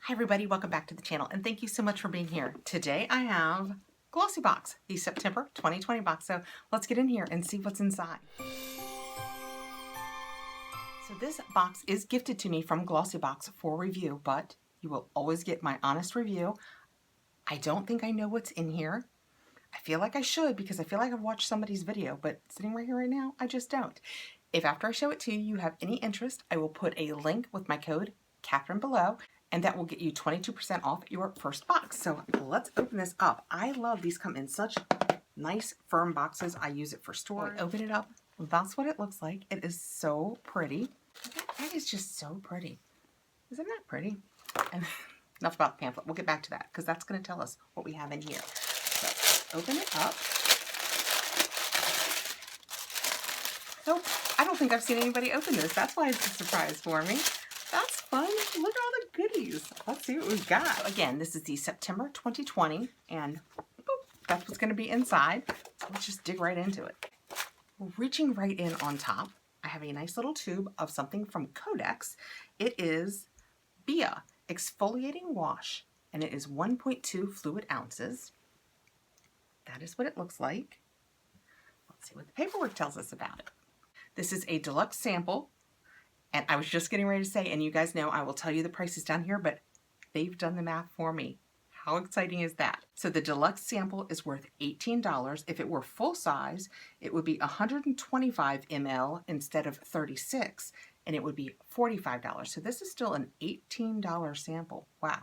Hi everybody, welcome back to the channel and thank you so much for being here. Today I have Glossybox, the September 2020 box. So let's get in here and see what's inside. So this box is gifted to me from Glossybox for review, but you will always get my honest review. I don't think I know what's in here. I feel like I should because I feel like I've watched somebody's video, but sitting right here right now, I just don't. If after I show it to you, you have any interest, I will put a link with my code Kathryn below, and that will get you 22% off your first box. So let's open this up. I love these come in such nice firm boxes. I use it for storage. Open it up. That's what it looks like. It is so pretty. That is just so pretty. Isn't that pretty? And enough about the pamphlet. We'll get back to that because that's going to tell us what we have in here. So open it up. Nope. I don't think I've seen anybody open this. That's why it's a surprise for me. That's fun. Look at all the goodies. Let's see what we've got. Again, this is the September 2020, and boop, that's what's going to be inside. So let's just dig right into it. Reaching right in on top, I have a nice little tube of something from Codex. It is AIA Exfoliating Wash, and it is 1.2 fluid ounces. That is what it looks like. Let's see what the paperwork tells us about it. This is a deluxe sample. And I was just getting ready to say, and you guys know I will tell you the prices down here, but they've done the math for me. How exciting is that? So the deluxe sample is worth $18. If it were full size, it would be 125 ml instead of 36, and it would be $45. So this is still an $18 sample. Wow.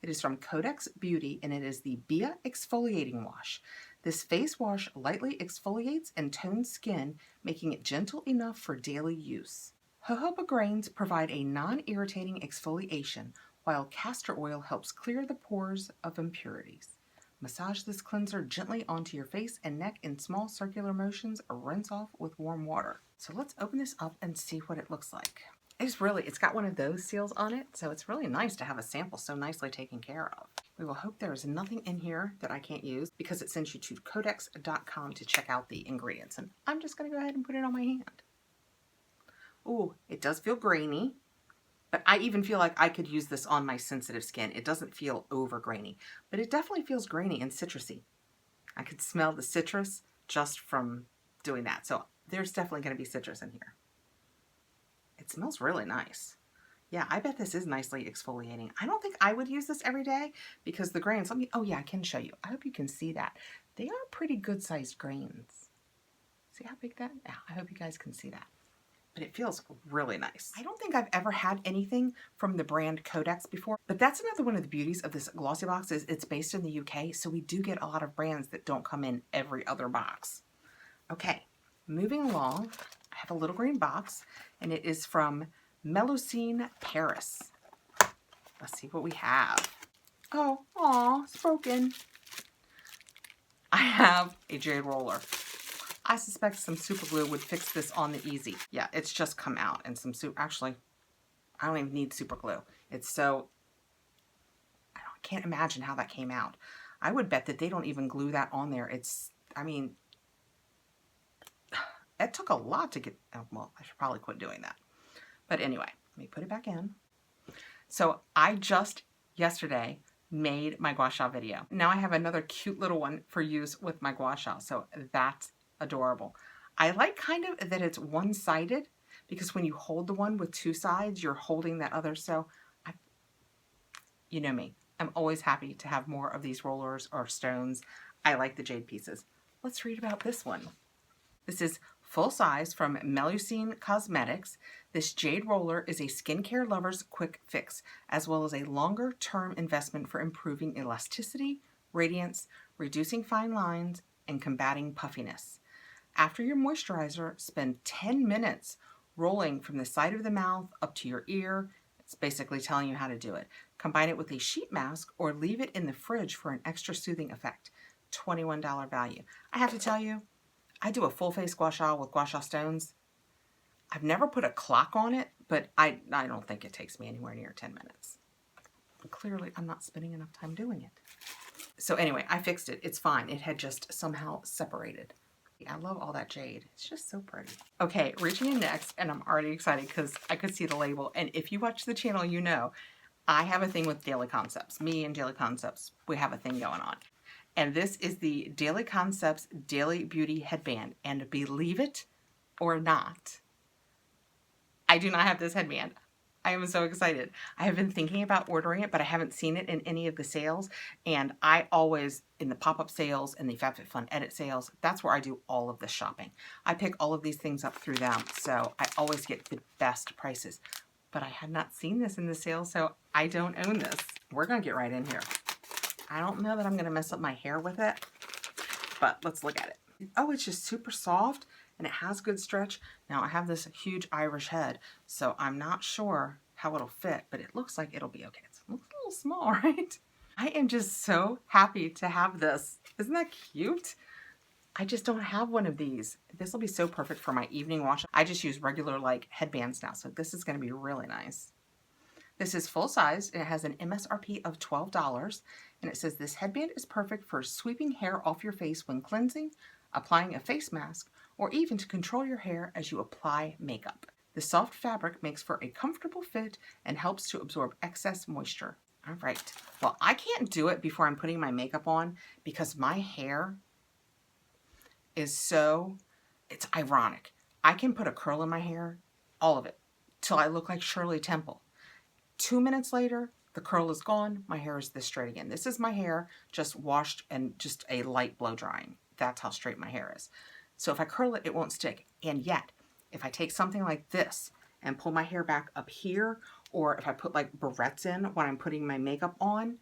It is from Codex Beauty, and it is the AIA Exfoliating Wash. This face wash lightly exfoliates and tones skin, making it gentle enough for daily use. Jojoba grains provide a non-irritating exfoliation, while castor oil helps clear the pores of impurities. Massage this cleanser gently onto your face and neck in small circular motions or rinse off with warm water. So let's open this up and see what it looks like. It's got one of those seals on it, so it's really nice to have a sample so nicely taken care of. We will hope there is nothing in here that I can't use because it sends you to codex.com to check out the ingredients. And I'm just going to go ahead and put it on my hand. Ooh, it does feel grainy, but I even feel like I could use this on my sensitive skin. It doesn't feel over grainy, but it definitely feels grainy and citrusy. I could smell the citrus just from doing that. So there's definitely going to be citrus in here. It smells really nice. Yeah, I bet this is nicely exfoliating. I don't think I would use this every day because the grains, oh yeah, I can show you. I hope you can see that. They are pretty good sized grains. See how big that? Yeah, I hope you guys can see that. But it feels really nice. I don't think I've ever had anything from the brand Codex before, but that's another one of the beauties of this Glossybox is it's based in the UK, so we do get a lot of brands that don't come in every other box. Okay, moving along, I have a little green box, and it is from Lumisine Paris. Let's see what we have. Oh, aw, it's broken. I have a jade roller. I suspect some super glue would fix this on the easy. Yeah, it's just come out and some actually, I don't even need super glue. It's so, I can't imagine how that came out. I would bet that they don't even glue that on there. I mean, it took a lot to get, well, I should probably quit doing that. But anyway, let me put it back in. So I just yesterday made my gua sha video. Now I have another cute little one for use with my gua sha. So that's adorable. I like kind of that it's one-sided because when you hold the one with two sides, you're holding that other. So you know me, I'm always happy to have more of these rollers or stones. I like the jade pieces. Let's read about this one. This is full size from Lumisine Cosmetics. This jade roller is a skincare lover's quick fix, as well as a longer-term investment for improving elasticity, radiance, reducing fine lines, and combating puffiness. After your moisturizer, spend 10 minutes rolling from the side of the mouth up to your ear. It's basically telling you how to do it. Combine it with a sheet mask or leave it in the fridge for an extra soothing effect. $21 value. I have to tell you, I do a full face gua sha with gua sha stones. I've never put a clock on it, but I don't think it takes me anywhere near 10 minutes. Clearly, I'm not spending enough time doing it. So anyway, I fixed it. It's fine. It had just somehow separated. I love all that jade. It's just so pretty. Okay, reaching in next, and I'm already excited because I could see the label. And if you watch the channel, you know I have a thing with Daily Concepts. Me and Daily Concepts, we have a thing going on. And this is the Daily Concepts Daily Beauty Headband. And believe it or not, I do not have this headband. I am so excited. I have been thinking about ordering it, but I haven't seen it in any of the sales. And I always, in the pop-up sales and the FabFitFun edit sales, that's where I do all of the shopping. I pick all of these things up through them, so I always get the best prices. But I had not seen this in the sale, so I don't own this. We're gonna get right in here. I don't know that I'm gonna mess up my hair with it, but let's look at it. Oh, it's just super soft and it has good stretch. Now I have this huge Irish head, so I'm not sure how it'll fit, but it looks like it'll be okay. It looks a little small, right? I am just so happy to have this. Isn't that cute? I just don't have one of these. This will be so perfect for my evening wash. I just use regular like headbands now, so this is gonna be really nice. This is full size. It has an MSRP of $12, and it says this headband is perfect for sweeping hair off your face when cleansing, applying a face mask, or even to control your hair as you apply makeup. The soft fabric makes for a comfortable fit and helps to absorb excess moisture. All right. Well, I can't do it before I'm putting my makeup on because my hair is so, it's ironic. I can put a curl in my hair, all of it, till I look like Shirley Temple. 2 minutes later, the curl is gone. My hair is this straight again. This is my hair just washed and just a light blow drying. That's how straight my hair is. So if I curl it, it won't stick. And yet, if I take something like this and pull my hair back up here, or if I put like barrettes in when I'm putting my makeup on,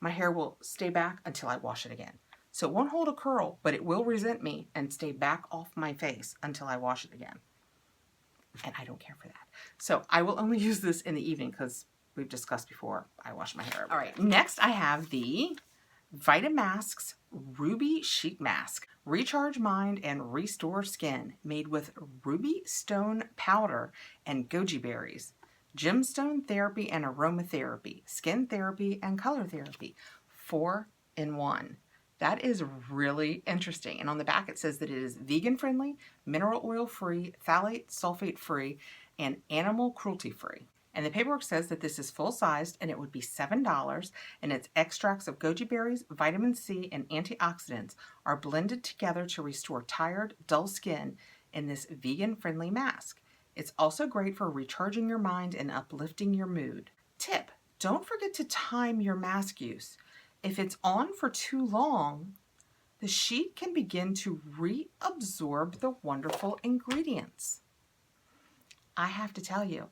my hair will stay back until I wash it again. So it won't hold a curl, but it will resent me and stay back off my face until I wash it again. And I don't care for that. So I will only use this in the evening because we've discussed before I wash my hair. All right, next I have the Vitamasks Ruby Sheet Mask. Recharge mind and restore skin. Made with ruby stone powder and goji berries. Gemstone therapy and aromatherapy. Skin therapy and color therapy. 4 in 1. That is really interesting. And on the back it says that it is vegan friendly, mineral oil free, phthalate, sulfate free, and animal cruelty free. And the paperwork says that this is full sized and it would be $7, and its extracts of goji berries, vitamin C, and antioxidants are blended together to restore tired, dull skin in this vegan friendly mask. It's also great for recharging your mind and uplifting your mood. Tip: don't forget to time your mask use. If it's on for too long, the sheet can begin to reabsorb the wonderful ingredients. I have to tell you,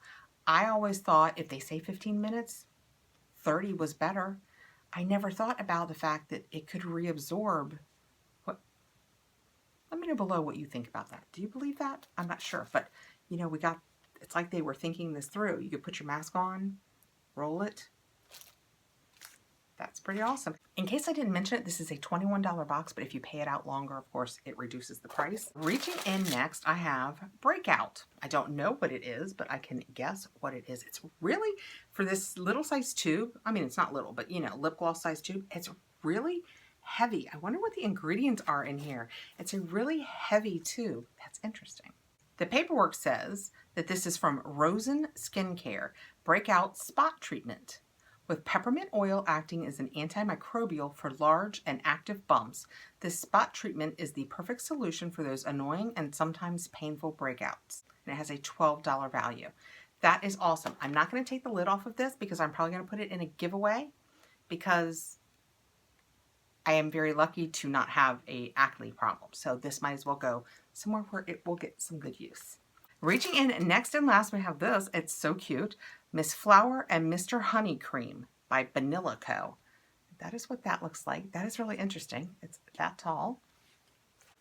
I always thought if they say 15 minutes, 30 was better. I never thought about the fact that it could reabsorb. What? Let me know below what you think about that. Do you believe that? I'm not sure, but you know, it's like they were thinking this through. You could put your mask on, roll it. That's pretty awesome. In case I didn't mention it, this is a $21 box, but if you pay it out longer, of course, it reduces the price. Reaching in next, I have Breakout. I don't know what it is, but I can guess what it is. It's really, for this little size tube, I mean, it's not little, but you know, lip gloss size tube, it's really heavy. I wonder what the ingredients are in here. It's a really heavy tube. That's interesting. The paperwork says that this is from Rosen Skincare Breakout Spot Treatment. With peppermint oil acting as an antimicrobial for large and active bumps, this spot treatment is the perfect solution for those annoying and sometimes painful breakouts. And it has a $12 value. That is awesome. I'm not going to take the lid off of this because I'm probably going to put it in a giveaway because I am very lucky to not have an acne problem. So this might as well go somewhere where it will get some good use. Reaching in next and last, we have this. It's so cute. Miss Flower and Mr. Honey Cream by Vanilla Co. That is what that looks like. That is really interesting. It's that tall.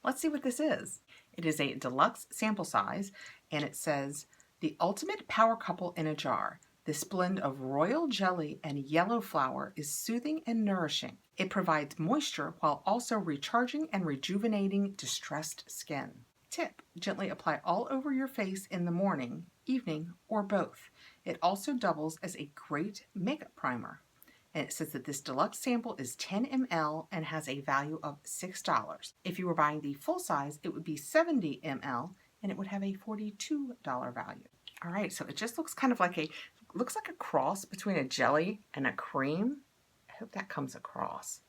Let's see what this is. It is a deluxe sample size, and it says, the ultimate power couple in a jar. This blend of royal jelly and yellow flower is soothing and nourishing. It provides moisture while also recharging and rejuvenating distressed skin. Tip: gently apply all over your face in the morning, evening, or both. It also doubles as a great makeup primer. And it says that this deluxe sample is 10 ml and has a value of $6. If you were buying the full size, it would be 70 ml and it would have a $42 value. All right, so it just looks kind of like a looks like a cross between a jelly and a cream. I hope that comes across.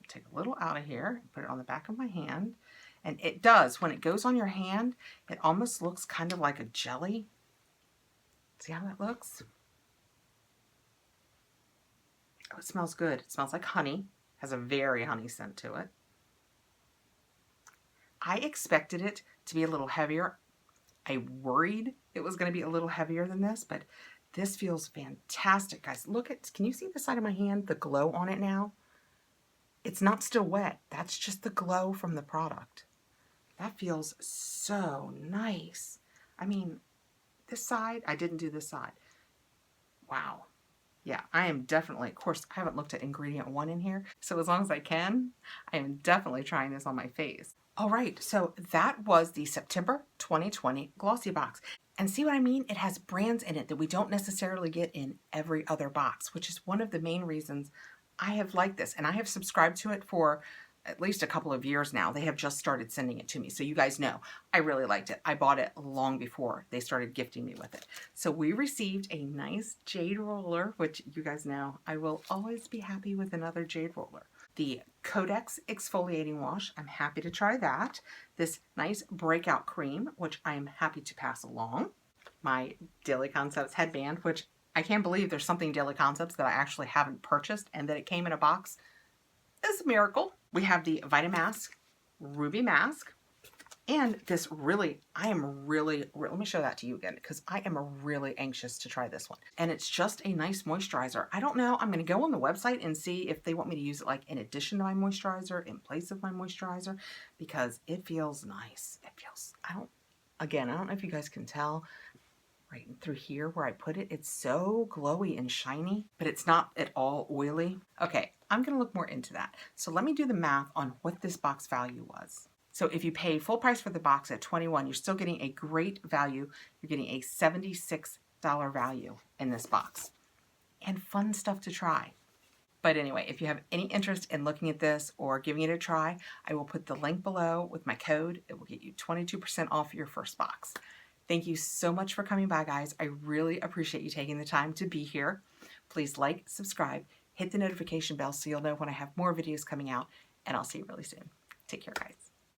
Take a little out of here and put it on the back of my hand. And it does, when it goes on your hand, it almost looks kind of like a jelly. See how that looks? Oh, it smells good. It smells like honey. Has a very honey scent to it. I expected it to be a little heavier. I worried it was going to be a little heavier than this, but this feels fantastic, guys. Look at, can you see the side of my hand, the glow on it now? It's not still wet. That's just the glow from the product. That feels so nice. I mean, this side, I didn't do this side. Wow. Yeah, I am definitely, of course, I haven't looked at ingredient 1 in here, so as long as I can, I am definitely trying this on my face. All right, so that was the September 2020 Glossybox. And see what I mean? It has brands in it that we don't necessarily get in every other box, which is one of the main reasons I have liked this. And I have subscribed to it for at least a couple of years now. They have just started sending it to me. So you guys know, I really liked it. I bought it long before they started gifting me with it. So we received a nice jade roller, which you guys know, I will always be happy with another jade roller. The Codex exfoliating wash, I'm happy to try that. This nice breakout cream, which I am happy to pass along. My Daily Concepts headband, which I can't believe there's something Daily Concepts that I actually haven't purchased and that it came in a box. It's a miracle. We have the Vitamasks Ruby Mask. And this really, let me show that to you again because I am really anxious to try this one. And it's just a nice moisturizer. I don't know, I'm going to go on the website and see if they want me to use it like in addition to my moisturizer, in place of my moisturizer, because it feels nice. It feels, I don't know if you guys can tell right through here where I put it, it's so glowy and shiny, but it's not at all oily. Okay, I'm going to look more into that. So let me do the math on what this box value was. So if you pay full price for the box at $21, you're still getting a great value. You're getting a $76 value in this box. And fun stuff to try. But anyway, if you have any interest in looking at this or giving it a try, I will put the link below with my code. It will get you 22% off your first box. Thank you so much for coming by, guys. I really appreciate you taking the time to be here. Please like, subscribe, hit the notification bell so you'll know when I have more videos coming out, and I'll see you really soon. Take care, guys.